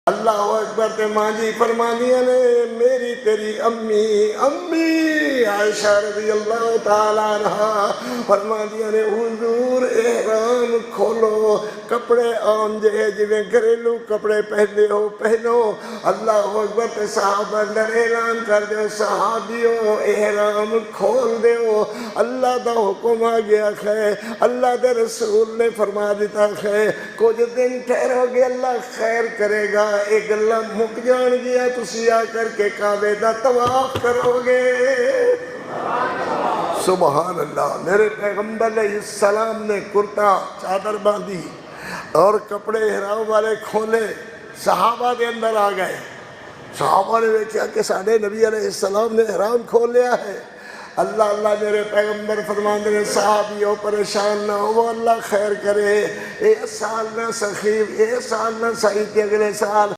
اللہ اکبر تے ماں جی فرمانیاں نے میری تیری امی عائشہ رضی اللہ تعالیٰ عنہ فرمانیاں نے حضور احرام کھولو، کپڑے آن جویں گھریلو کپڑے پہنے ہو پہنو۔ اللہ اکبر تے صحابہ اندر اعلان کر دیو صحابیوں احرام کھول دیو، اللہ دا حکم آ گیا ہے، اللہ دے رسول نے فرما دیتا ہے کچھ دن ٹھہرو گے اللہ خیر کرے گا، ایک اللہ مک جان گیا تسی آ کر کے کعبے دا طواف کرو گے۔ سبحان اللہ۔ میرے پیغمبر علیہ السلام نے کرتا چادر باندھی اور کپڑے احرام والے کھولے، صحابہ دے اندر آ گئے، صحابہ نے دیکھا کہ ساڈے نبی علیہ السلام نے احرام کھول لیا ہے۔ اللہ میرے پیغمبر فرماندے ہیں صحابیوں پریشان نہ ہو، اللہ خیر کرے، اے سال نہ سخیف، اے سال نہ سعید، اگلے سال